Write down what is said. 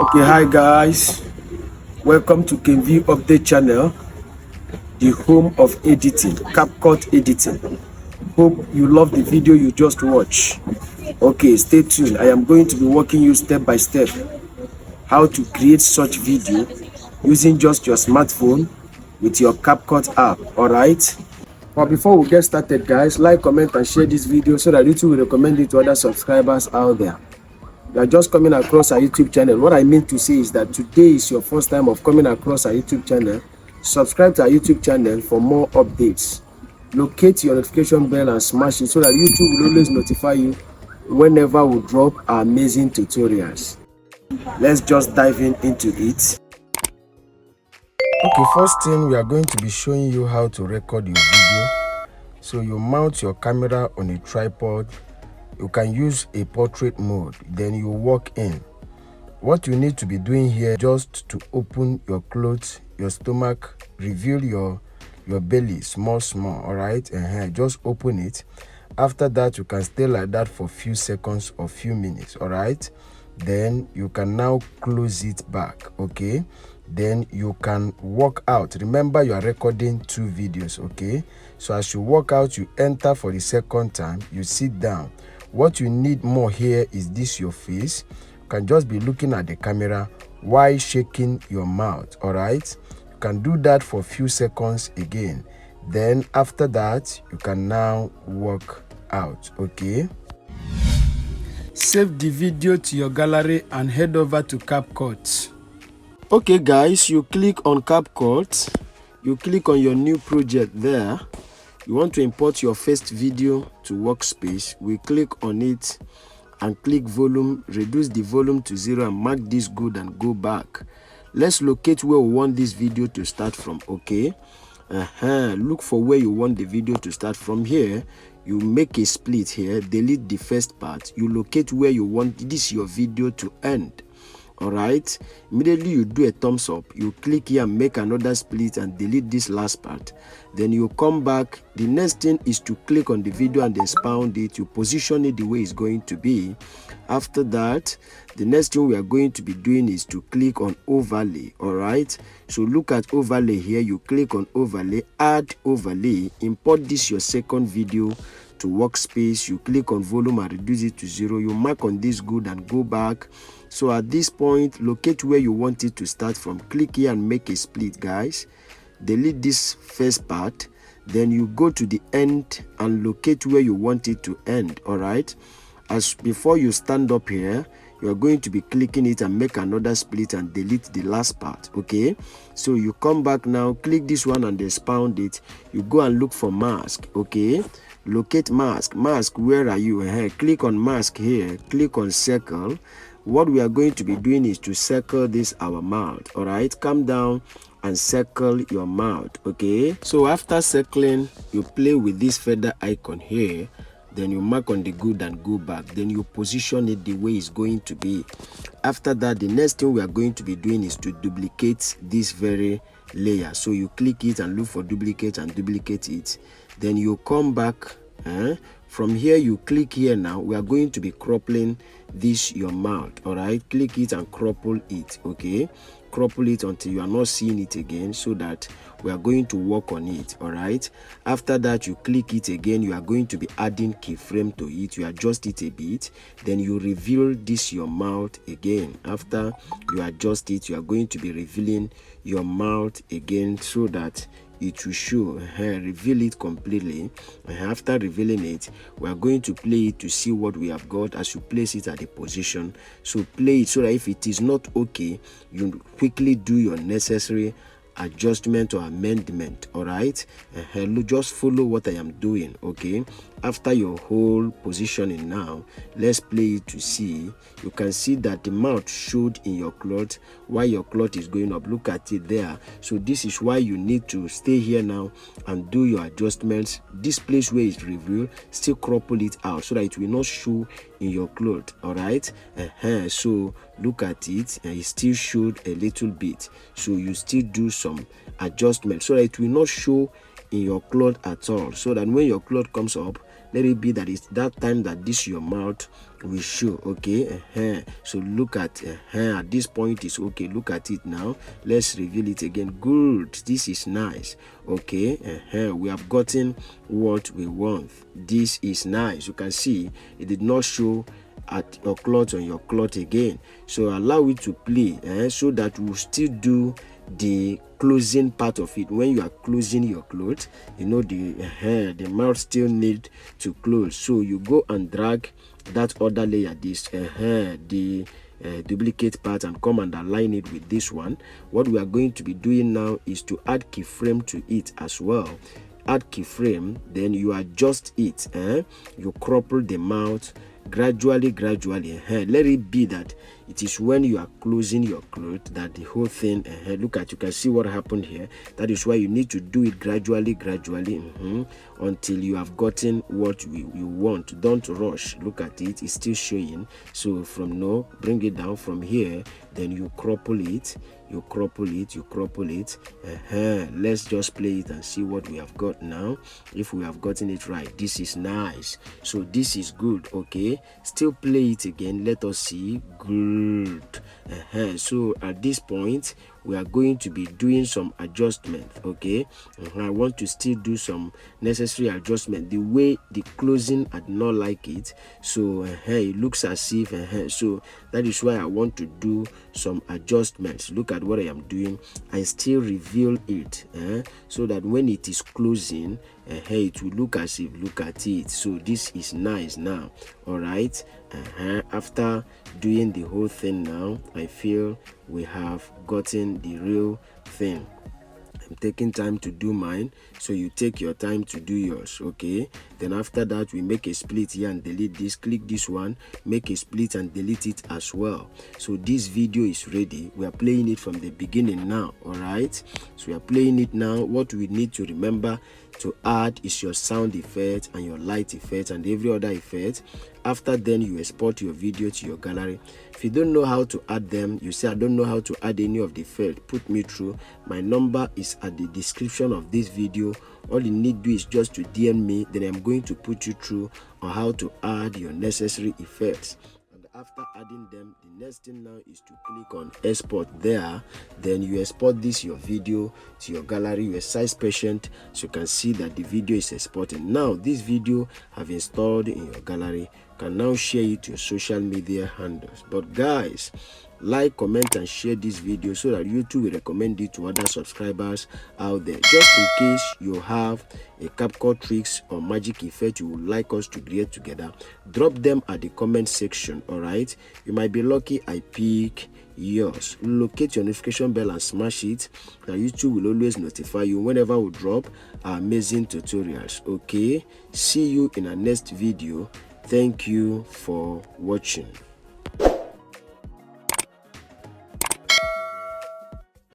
Okay, hi guys, welcome to KV Update channel, the home of editing, CapCut editing. Hope you love the video you just watched. Okay, stay tuned. I am going to be walking you step by step how to create such video using just your smartphone with your CapCut app. All right. But before we get started, guys, like, comment, and share this video so that YouTube will recommend it to other subscribers out there. You are just coming across our YouTube channel. What I mean to say is that today is your first time of coming across our YouTube channel. Subscribe to our YouTube channel for more updates. Locate your notification bell and smash it so that YouTube will always notify you whenever we drop our amazing tutorials. Let's just dive into it. Okay, first thing, we are going to be showing you how to record your video. So you mount your camera on a tripod. You can use a portrait mode, then you walk in. What you need to be doing here, just to open your clothes, your stomach, reveal your belly small, all right? Just open it. After that, you can stay like that for a few seconds or few minutes, all right? Then you can now close it back, okay? Then you can walk out. Remember, you are recording 2 videos, okay? So as you walk out, you enter for the second time, you sit down. What you need more here is this, your face. You can just be looking at the camera while shaking your mouth, all right? You can do that for a few seconds again. Then after that, you can now walk out, okay? Save the video to your gallery and head over to CapCut. Okay guys, you click on CapCut. You click on your new project there. You want to import your first video to workspace. We click on it and click volume, reduce the volume to 0 and mark this good and go back. Let's locate where we want this video to start from, okay? Look for where you want the video to start from. Here you make a split here, delete the first part, you locate where you want this your video to end. All right, immediately you do a thumbs up, you click here and make another split and delete this last part. Then you come back. The next thing is to click on the video and expound it. You position it the way it's going to be. After that, the next thing we are going to be doing is to click on overlay. All right, so look at overlay here. You click on overlay, add overlay, import this your second video to workspace. You click on volume and reduce it to 0. You mark on this good and go back. So at this point, locate where you want it to start from. Click here and make a split, guys. Delete this first part. Then you go to the end and locate where you want it to end. All right, as before you stand up here, you are going to be clicking it and make another split and delete the last part, okay? So you come back now, click this one and expound it. You go and look for mask, okay? Locate mask. Where are you? Click on mask here, click on circle. What we are going to be doing is to circle this our mouth. All right, come down and circle your mouth, okay? So after circling, you play with this feather icon here. Then you mark on the good and go back. Then you position it the way it's going to be. After that, the next thing we are going to be doing is to duplicate this very layer. So you click it and look for duplicate and duplicate it. Then you come back. From here, you click here now. We are going to be cropping this your mouth. All right, click it and cropple it, okay? Cropple it until you are not seeing it again, so that we are going to work on it. All right, after that, you click it again. You are going to be adding keyframe to it. You adjust it a bit, then you reveal this your mouth again. After you adjust it, you are going to be revealing your mouth again so that it will show. Reveal it completely. After revealing it, we are going to play it to see what we have got as you place it at the position. So play it so that if it is not okay, you quickly do your necessary adjustment or amendment. All right, just follow what I am doing, okay? After your whole positioning now, let's play it to see. You can see that the mouth showed in your cloth while your cloth is going up. Look at it there. So this is why you need to stay here now and do your adjustments. This place where it's revealed, still cropple it out so that it will not show in your cloth. All right, so look at it, and it still showed a little bit. So you still do some adjustment so that it will not show in your cloth at all, so that when your cloth comes up, let it be that it's that time that this your mouth will show. Okay, so look at at this point is okay. Look at it now. Let's reveal it again. Good, this is nice. Okay, we have gotten what we want. This is nice. You can see it did not show at your cloth on your cloth again. So allow it to play so that we'll still do the closing part of it. When you are closing your clothes, you know the mouth still need to close, so you go and drag that other layer, this the duplicate part, and come and align it with this one. What we are going to be doing now is to add keyframe to it as well. Add keyframe, then you adjust it, you crumple the mouth gradually. Let it be that it is when you are closing your cloth that the whole thing, look at, you can see what happened here. That is why you need to do it gradually until you have gotten what you want. Don't rush. Look at it, it's still showing. So from now, bring it down from here, then you crumple it, you crumple it. Let's just play it and see what we have got now. If we have gotten it right, this is nice. So this is good. Okay, still play it again. Let us see. Good. So at this point, we are going to be doing some adjustment. Okay, I want to still do some necessary adjustment. The way the closing, I do not like it, so it looks as if so that is why I want to do some adjustments. Look at what I am doing. I still reveal it so that when it is closing, it will look as if, look at it. So this is nice now. All right, after doing the whole thing now, I feel we have gotten the real thing. I'm taking time to do mine, so you take your time to do yours. Okay, then after that, we make a split here and delete this. Click this one, make a split and delete it as well. So this video is ready. We are playing it from the beginning now. All right, so we are playing it now. What we need to remember to add is your sound effect and your light effect and every other effect. After then, you export your video to your gallery. If you don't know how to add them, you say I don't know how to add any of the effect, put me through. My number is at the description of this video. All you need to do is just to DM me, then I'm going to put you through on how to add your necessary effects. After adding them, the next thing now is to click on export there. Then you export this your video to your gallery. You are size patient, so you can see that the video is exported. Now this video have installed in your gallery. You can now share it to your social media handles. But guys, like, comment and share this video so that YouTube will recommend it to other subscribers out there. Just in case you have a CapCut tricks or magic effect you would like us to create together, drop them at the comment section. All right, you might be lucky I pick yours. Locate your notification bell and smash it, and YouTube will always notify you whenever we drop our amazing tutorials. Okay, see you in our next video. Thank you for watching.